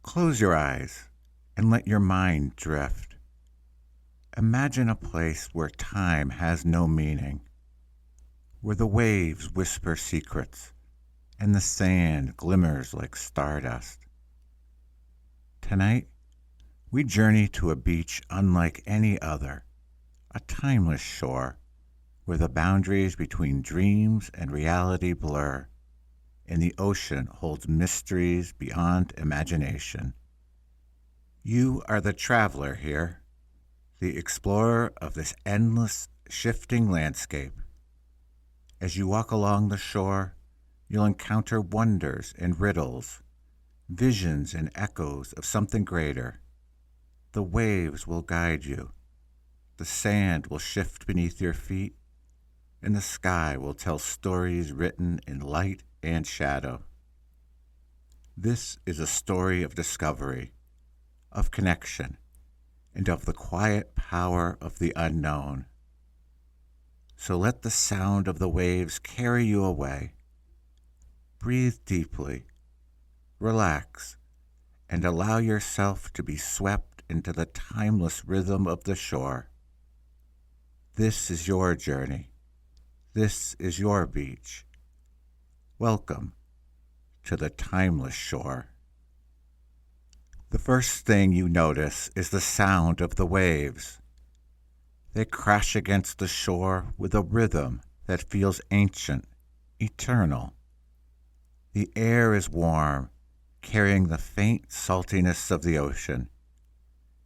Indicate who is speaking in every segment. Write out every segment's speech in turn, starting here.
Speaker 1: Close your eyes and let your mind drift. Imagine a place where time has no meaning, where the waves whisper secrets and the sand glimmers like stardust. Tonight, we journey to a beach unlike any other, a timeless shore where the boundaries between dreams and reality blur, and the ocean holds mysteries beyond imagination. You are the traveler here, the explorer of this endless, shifting landscape. As you walk along the shore, you'll encounter wonders and riddles, visions and echoes of something greater. The waves will guide you, the sand will shift beneath your feet, and the sky will tell stories written in light and shadow. This is a story of discovery, of connection, and of the quiet power of the unknown. So let the sound of the waves carry you away. Breathe deeply, relax, and allow yourself to be swept into the timeless rhythm of the shore. This is your journey. This is your beach. Welcome to the timeless shore. The first thing you notice is the sound of the waves. They crash against the shore with a rhythm that feels ancient, eternal. The air is warm, carrying the faint saltiness of the ocean,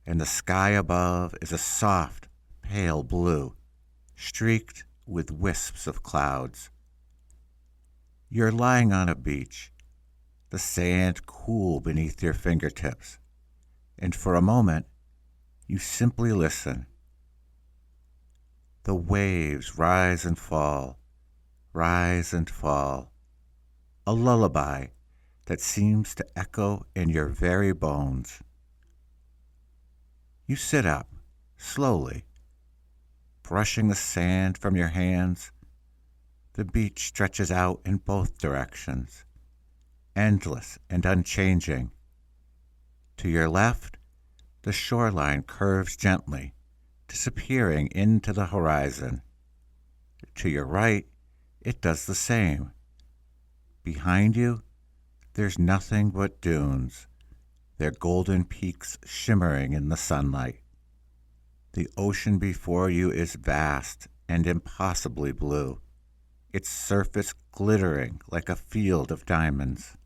Speaker 1: and the sky above is a soft, pale blue, streaked with wisps of clouds. You're lying on a beach, the sand cool beneath your fingertips, and for a moment, you simply listen. The waves rise and fall, a lullaby that seems to echo in your very bones. You sit up, slowly, brushing the sand from your hands. The beach stretches out in both directions, endless and unchanging. To your left, the shoreline curves gently, disappearing into the horizon. To your right, it does the same. Behind you, there's nothing but dunes, their golden peaks shimmering in the sunlight. The ocean before you is vast and impossibly blue, its surface glittering like a field of diamonds.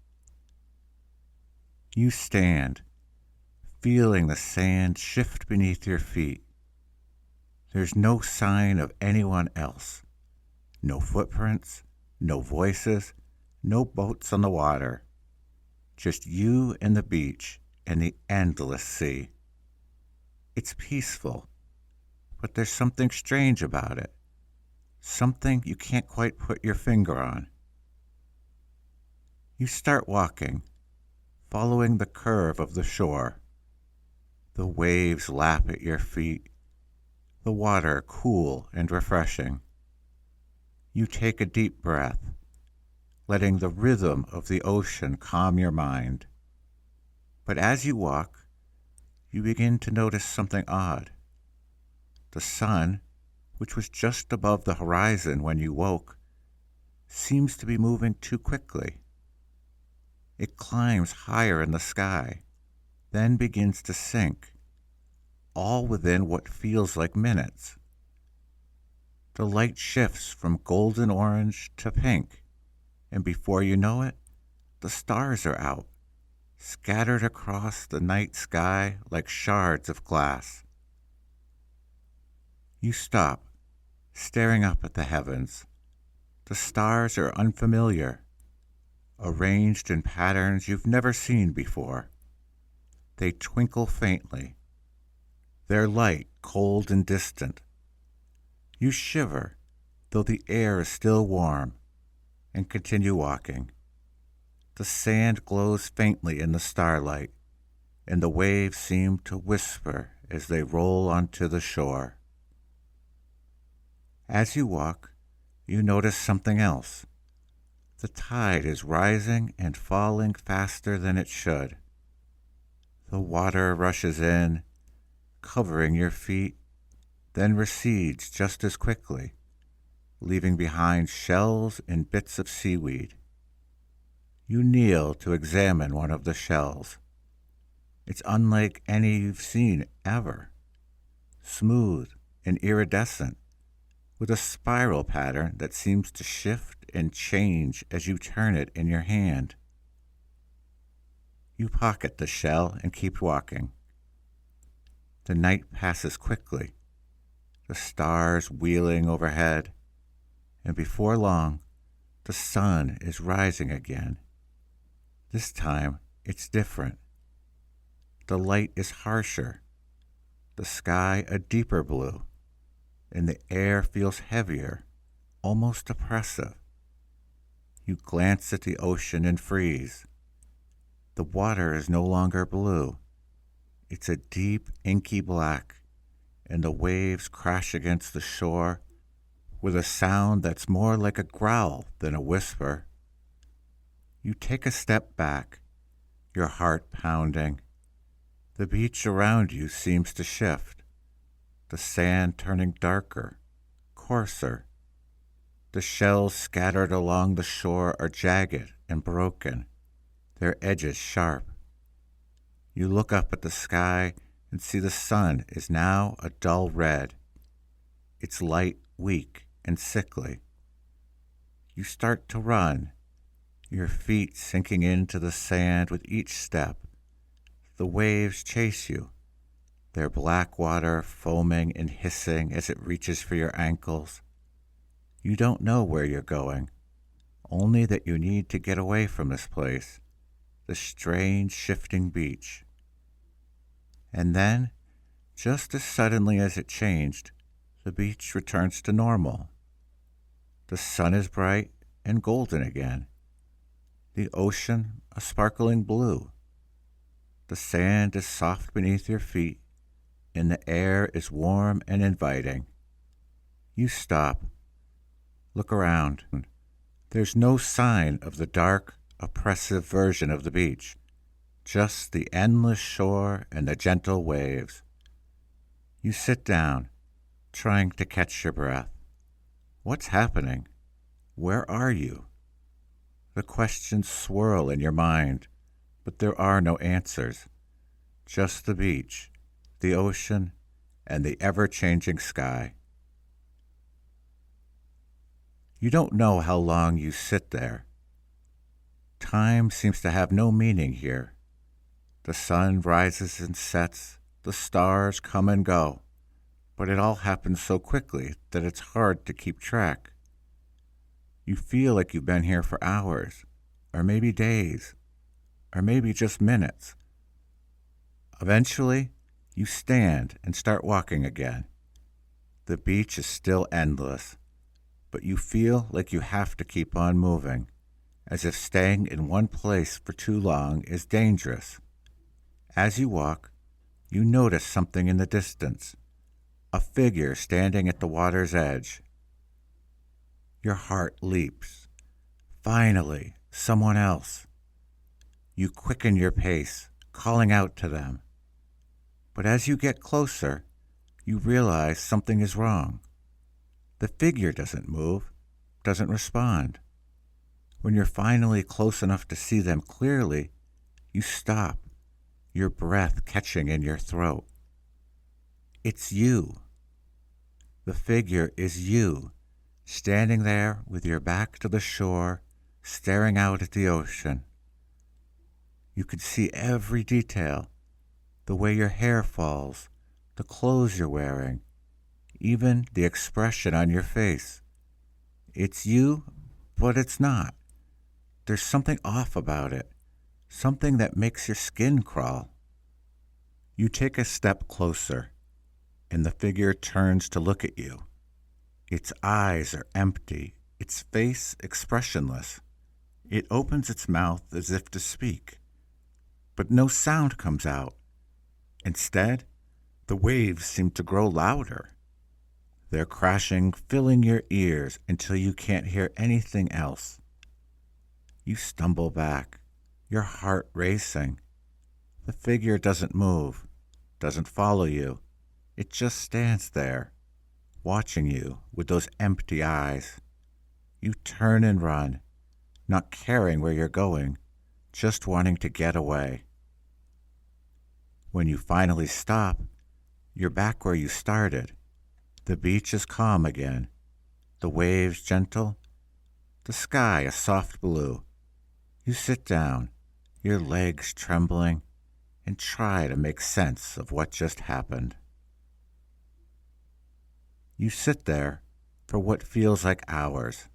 Speaker 1: You stand, feeling the sand shift beneath your feet. There's no sign of anyone else, no footprints, no voices, no boats on the water, just you and the beach and the endless sea. It's peaceful, but there's something strange about it, something you can't quite put your finger on. You start walking, following the curve of the shore. The waves lap at your feet, the water cool and refreshing. You take a deep breath, letting the rhythm of the ocean calm your mind. But as you walk, you begin to notice something odd. The sun, which was just above the horizon when you woke, seems to be moving too quickly. It climbs higher in the sky, then begins to sink, all within what feels like minutes. The light shifts from golden orange to pink, and before you know it, the stars are out, scattered across the night sky like shards of glass. You stop, staring up at the heavens. The stars are unfamiliar, arranged in patterns you've never seen before. They twinkle faintly, their light cold and distant. You shiver, though the air is still warm, and continue walking. The sand glows faintly in the starlight, and the waves seem to whisper as they roll onto the shore. As you walk, you notice something else. The tide is rising and falling faster than it should. The water rushes in, covering your feet, then recedes just as quickly, leaving behind shells and bits of seaweed. You kneel to examine one of the shells. It's unlike any you've seen ever. Smooth and iridescent, with a spiral pattern that seems to shift and change as you turn it in your hand. You pocket the shell and keep walking. The night passes quickly, the stars wheeling overhead, and before long, the sun is rising again. This time, it's different. The light is harsher, the sky a deeper blue, and the air feels heavier, almost oppressive. You glance at the ocean and freeze. The water is no longer blue. It's a deep, inky black, and the waves crash against the shore with a sound that's more like a growl than a whisper. You take a step back, your heart pounding. The beach around you seems to shift, the sand turning darker, coarser. The shells scattered along the shore are jagged and broken, their edges sharp. You look up at the sky and see the sun is now a dull red, its light weak and sickly. You start to run, your feet sinking into the sand with each step. The waves chase you, their black water foaming and hissing as it reaches for your ankles. You don't know where you're going, only that you need to get away from this place, the strange shifting beach. And then, just as suddenly as it changed, the beach returns to normal. The sun is bright and golden again, the ocean a sparkling blue. The sand is soft beneath your feet, and the air is warm and inviting. You stop, look around. There's no sign of the dark, oppressive version of the beach, just the endless shore and the gentle waves. You sit down, trying to catch your breath. What's happening? Where are you? The questions swirl in your mind, but there are no answers. Just the beach, the ocean, and the ever-changing sky. You don't know how long you sit there. Time seems to have no meaning here. The sun rises and sets, the stars come and go, but it all happens so quickly that it's hard to keep track. You feel like you've been here for hours, or maybe days, or maybe just minutes. Eventually, you stand and start walking again. The beach is still endless, but you feel like you have to keep on moving, as if staying in one place for too long is dangerous. As you walk, you notice something in the distance, a figure standing at the water's edge. Your heart leaps. Finally, someone else. You quicken your pace, calling out to them. But as you get closer, you realize something is wrong. The figure doesn't move, doesn't respond. When you're finally close enough to see them clearly, you stop, your breath catching in your throat. It's you. The figure is you, standing there with your back to the shore, staring out at the ocean. You can see every detail, the way your hair falls, the clothes you're wearing, even the expression on your face. It's you, but it's not. There's something off about it, something that makes your skin crawl. You take a step closer, and the figure turns to look at you. Its eyes are empty, its face expressionless. It opens its mouth as if to speak, but no sound comes out. Instead, the waves seem to grow louder. They're crashing, filling your ears until you can't hear anything else. You stumble back, your heart racing. The figure doesn't move, doesn't follow you. It just stands there, watching you with those empty eyes. You turn and run, not caring where you're going, just wanting to get away. When you finally stop, you're back where you started. The beach is calm again, the waves gentle, the sky a soft blue. You sit down, your legs trembling, and try to make sense of what just happened. You sit there for what feels like hours,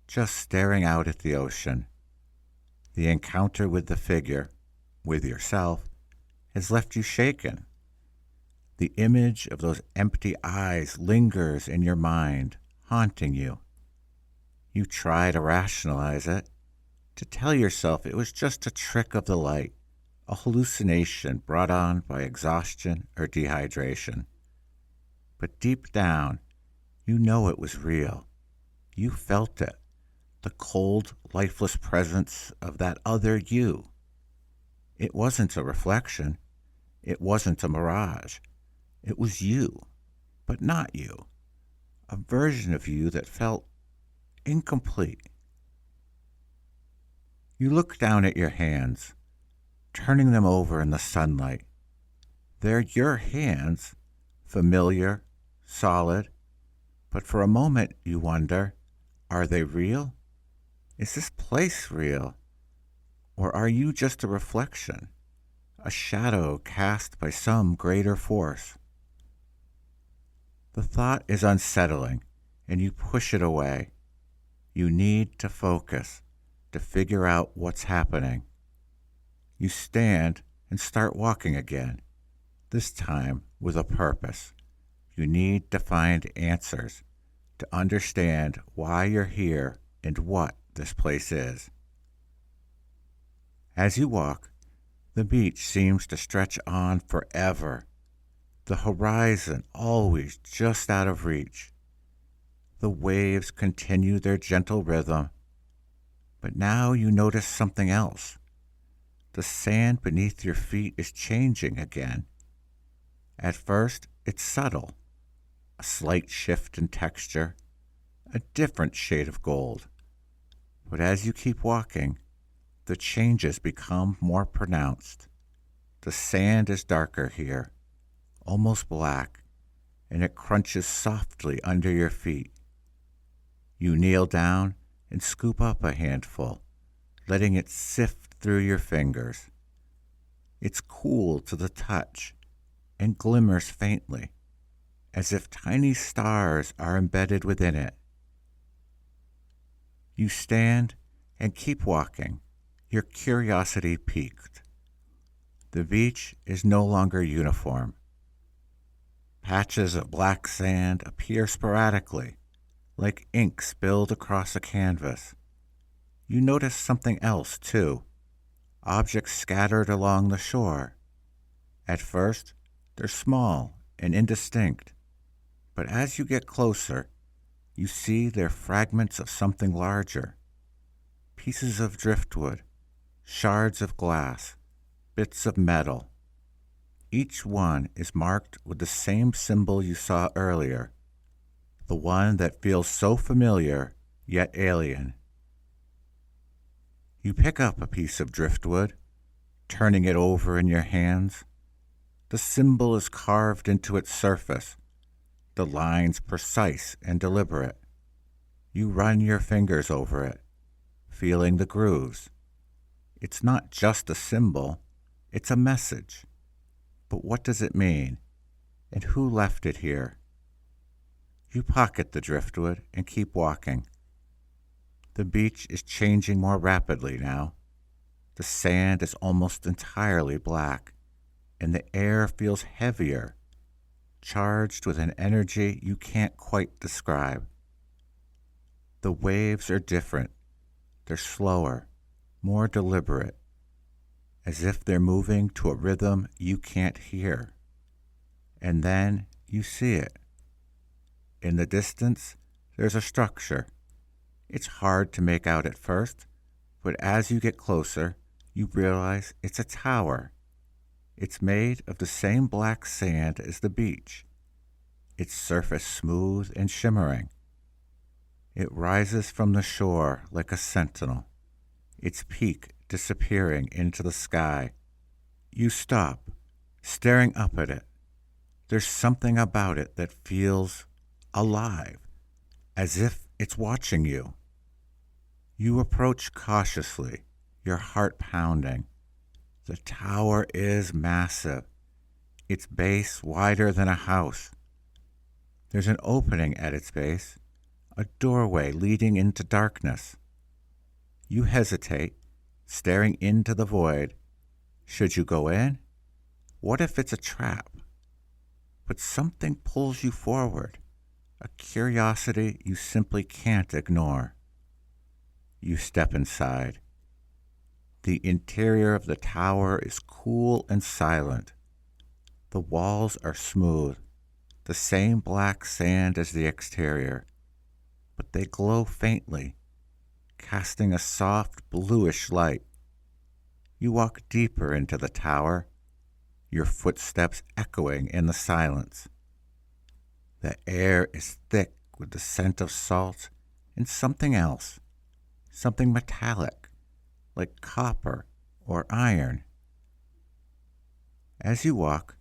Speaker 1: just staring out at the ocean. The encounter with the figure, with yourself, has left you shaken. The image of those empty eyes lingers in your mind, haunting you. You try to rationalize it, to tell yourself it was just a trick of the light, a hallucination brought on by exhaustion or dehydration. But deep down, you know it was real. You felt it, the cold, lifeless presence of that other you. It wasn't a reflection. It wasn't a mirage. It was you, but not you. A version of you that felt incomplete. You look down at your hands, turning them over in the sunlight. They're your hands, familiar, solid, but for a moment you wonder, are they real? Is this place real? Or are you just a reflection, a shadow cast by some greater force? The thought is unsettling, and you push it away. You need to focus, to figure out what's happening. You stand and start walking again, this time with a purpose. You need to find answers, to understand why you're here and what this place is. As you walk, the beach seems to stretch on forever, the horizon always just out of reach. The waves continue their gentle rhythm, but now you notice something else. The sand beneath your feet is changing again. At first, it's subtle, a slight shift in texture, a different shade of gold. But as you keep walking, the changes become more pronounced. The sand is darker here, almost black, and it crunches softly under your feet. You kneel down and scoop up a handful, letting it sift through your fingers. It's cool to the touch and glimmers faintly, as if tiny stars are embedded within it. You stand and keep walking, your curiosity piqued. The beach is no longer uniform. Patches of black sand appear sporadically, like ink spilled across a canvas. You notice something else, too. Objects scattered along the shore. At first, they're small and indistinct, but as you get closer, you see they're fragments of something larger. Pieces of driftwood, shards of glass, bits of metal. Each one is marked with the same symbol you saw earlier, the one that feels so familiar, yet alien. You pick up a piece of driftwood, turning it over in your hands. The symbol is carved into its surface, the lines precise and deliberate. You run your fingers over it, feeling the grooves. It's not just a symbol, it's a message. But what does it mean? And who left it here? You pocket the driftwood and keep walking. The beach is changing more rapidly now. The sand is almost entirely black, and the air feels heavier, charged with an energy you can't quite describe. The waves are different. They're slower, more deliberate, as if they're moving to a rhythm you can't hear. And then you see it. In the distance, there's a structure. It's hard to make out at first, but as you get closer, you realize it's a tower. It's made of the same black sand as the beach, its surface smooth and shimmering. It rises from the shore like a sentinel, its peak disappearing into the sky. You stop, staring up at it. There's something about it that feels alive, as if it's watching you. You approach cautiously, your heart pounding. The tower is massive, its base wider than a house. There's an opening at its base, a doorway leading into darkness. You hesitate, staring into the void. Should you go in? What if it's a trap? But something pulls you forward, a curiosity you simply can't ignore. You step inside. The interior of the tower is cool and silent. The walls are smooth, the same black sand as the exterior, but they glow faintly, casting a soft bluish light. You walk deeper into the tower, your footsteps echoing in the silence. The air is thick with the scent of salt and something else, something metallic, like copper or iron. As you walk,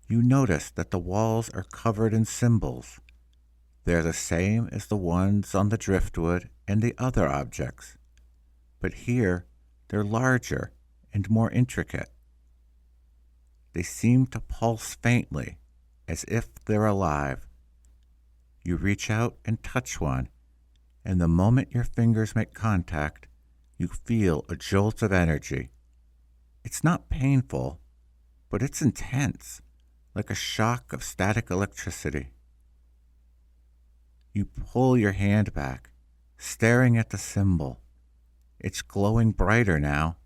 Speaker 1: you notice that the walls are covered in symbols. They're the same as the ones on the driftwood and the other objects, but here they're larger and more intricate. They seem to pulse faintly, as if they're alive. You reach out and touch one, and the moment your fingers make contact, you feel a jolt of energy. It's not painful, but it's intense, like a shock of static electricity. You pull your hand back, staring at the symbol. It's glowing brighter now,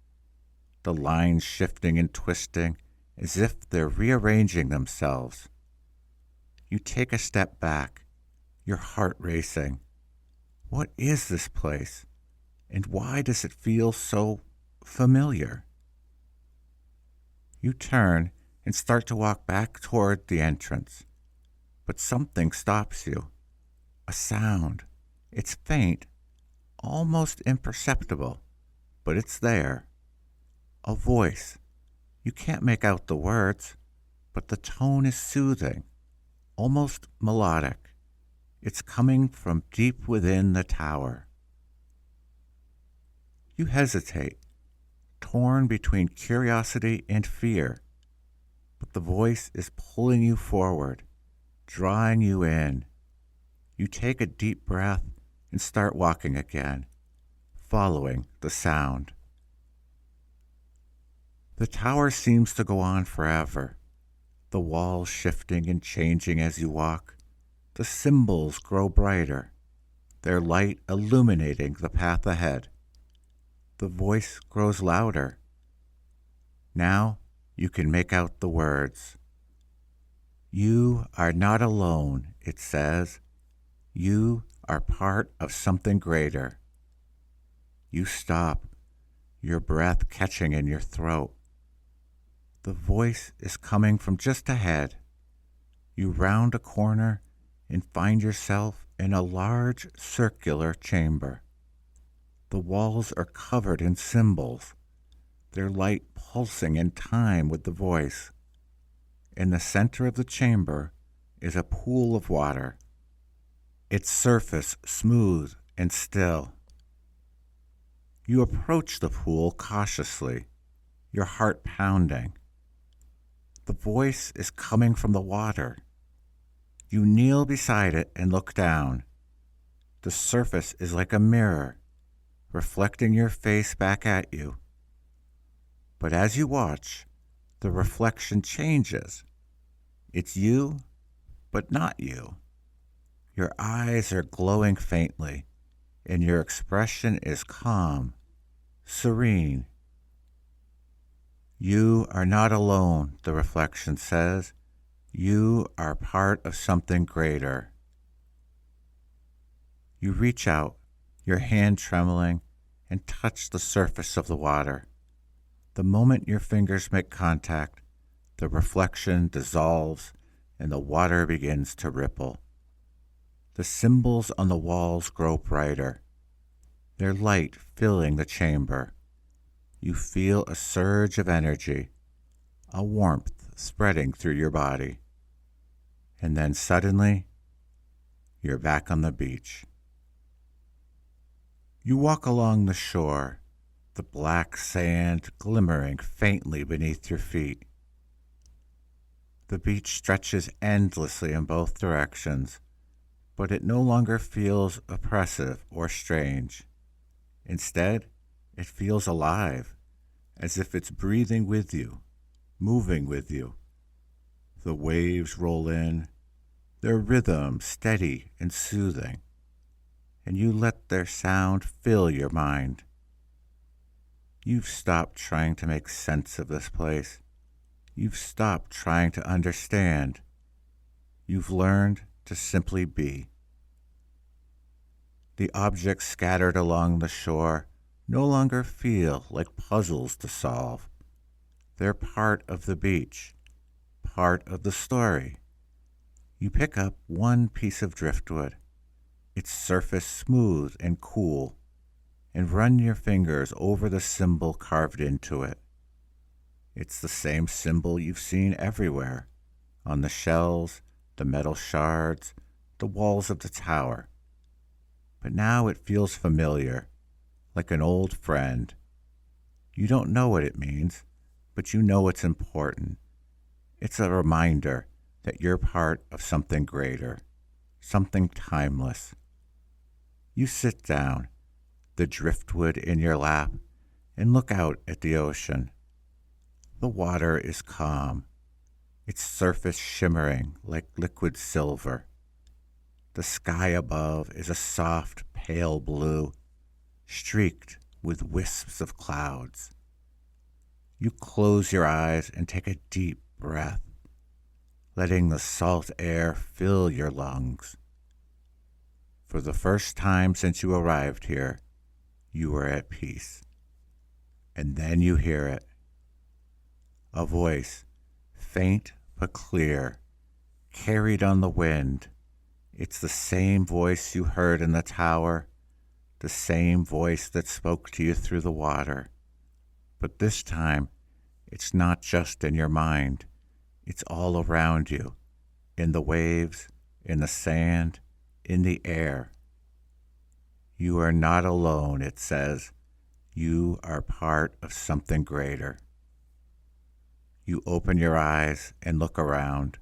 Speaker 1: the lines shifting and twisting as if they're rearranging themselves. You take a step back, your heart racing. What is this place? And why does it feel so familiar? You turn and start to walk back toward the entrance, but something stops you. A sound. It's faint, almost imperceptible, but it's there. A voice. You can't make out the words, but the tone is soothing, almost melodic. It's coming from deep within the tower. You hesitate, torn between curiosity and fear, but the voice is pulling you forward, drawing you in. You take a deep breath and start walking again, following the sound. The tower seems to go on forever, the walls shifting and changing as you walk. The symbols grow brighter, their light illuminating the path ahead. The voice grows louder. Now you can make out the words. You are not alone, it says. You are part of something greater. You stop, your breath catching in your throat. The voice is coming from just ahead. You round a corner and find yourself in a large circular chamber. The walls are covered in symbols, their light pulsing in time with the voice. In the center of the chamber is a pool of water, its surface smooth and still. You approach the pool cautiously, your heart pounding. The voice is coming from the water. You kneel beside it and look down. The surface is like a mirror, reflecting your face back at you. But as you watch, the reflection changes. It's you, but not you. Your eyes are glowing faintly, and your expression is calm, serene. You are not alone, the reflection says. You are part of something greater. You reach out, your hand trembling, and touch the surface of the water. The moment your fingers make contact, The reflection dissolves and the water begins to ripple. The symbols on the walls grow brighter, their light filling the chamber. You feel a surge of energy, a warmth spreading through your body. And then suddenly, you're back on the beach. You walk along the shore, the black sand glimmering faintly beneath your feet. The beach stretches endlessly in both directions, but it no longer feels oppressive or strange. Instead, it feels alive, as if it's breathing with you, moving with you. The waves roll in, their rhythm steady and soothing, and you let their sound fill your mind. You've stopped trying to make sense of this place. You've stopped trying to understand. You've learned to simply be. The objects scattered along the shore no longer feel like puzzles to solve. They're part of the beach, part of the story. You pick up one piece of driftwood, its surface smooth and cool, and run your fingers over the symbol carved into it. It's the same symbol you've seen everywhere, on the shells, the metal shards, the walls of the tower. But now it feels familiar, like an old friend. You don't know what it means, but you know it's important. It's a reminder that you're part of something greater, something timeless. You sit down, the driftwood in your lap, and look out at the ocean. The water is calm, its surface shimmering like liquid silver. The sky above is a soft, pale blue, streaked with wisps of clouds. You close your eyes and take a deep breath, letting the salt air fill your lungs. For the first time since you arrived here, you are at peace. And then you hear it. A voice, faint but clear, carried on the wind. It's the same voice you heard in the tower, the same voice that spoke to you through the water. But this time, it's not just in your mind. It's all around you, in the waves, in the sand, in the air. You are not alone, it says. You are part of something greater. You open your eyes and look around.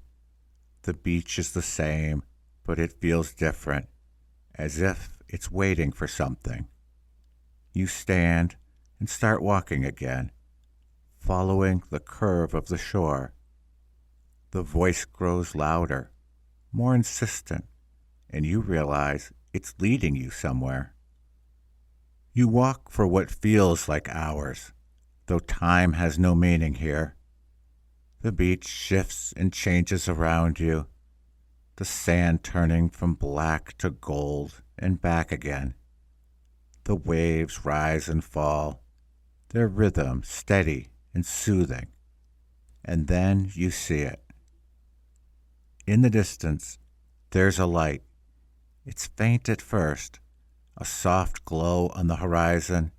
Speaker 1: The beach is the same, but it feels different, as if it's waiting for something. You stand and start walking again, following the curve of the shore. The voice grows louder, more insistent, and you realize it's leading you somewhere. You walk for what feels like hours, though time has no meaning here. The beach shifts and changes around you, the sand turning from black to gold and back again. The waves rise and fall, their rhythm steady and soothing. And then you see it. In the distance, there's a light. It's faint at first, a soft glow on the horizon,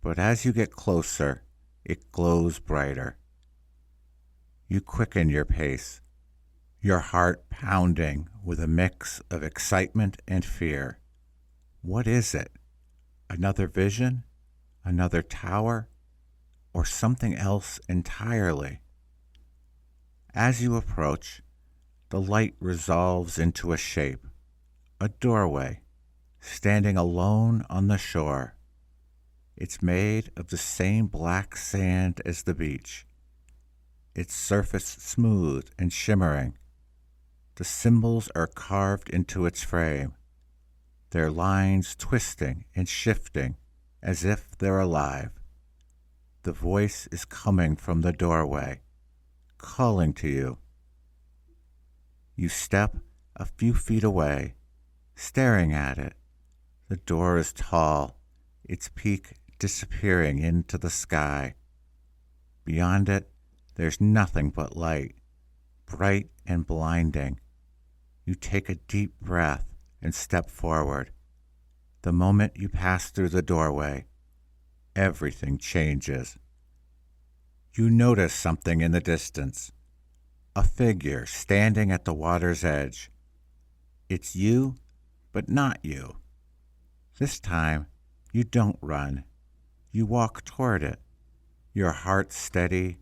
Speaker 1: but as you get closer, it glows brighter. You quicken your pace, your heart pounding with a mix of excitement and fear. What is it? Another vision? Another tower? Or something else entirely? As you approach, the light resolves into a shape, a doorway, standing alone on the shore. It's made of the same black sand as the beach, its surface smooth and shimmering. The symbols are carved into its frame, their lines twisting and shifting as if they're alive. The voice is coming from the doorway, calling to you. You step a few feet away, staring at it. The door is tall, its peak disappearing into the sky. Beyond it, There's nothing but light, bright and blinding. You take a deep breath and step forward. The moment you pass through the doorway, everything changes. You notice something in the distance, a figure standing at the water's edge. It's you, but not you. This time, you don't run. You walk toward it, your heart steady,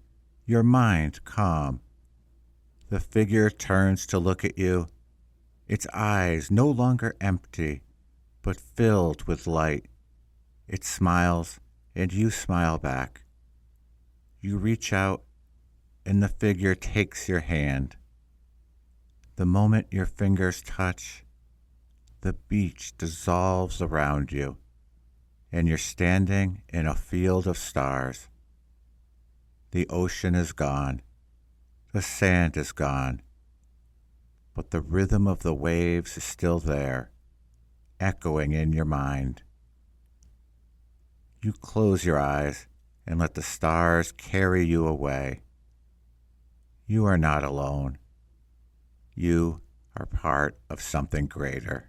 Speaker 1: your mind calm. The figure turns to look at you, its eyes no longer empty, but filled with light. It smiles, and you smile back. You reach out, and the figure takes your hand. The moment your fingers touch, the beach dissolves around you, and you're standing in a field of stars. The ocean is gone. The sand is gone. But the rhythm of the waves is still there, echoing in your mind. You close your eyes and let the stars carry you away. You are not alone. You are part of something greater.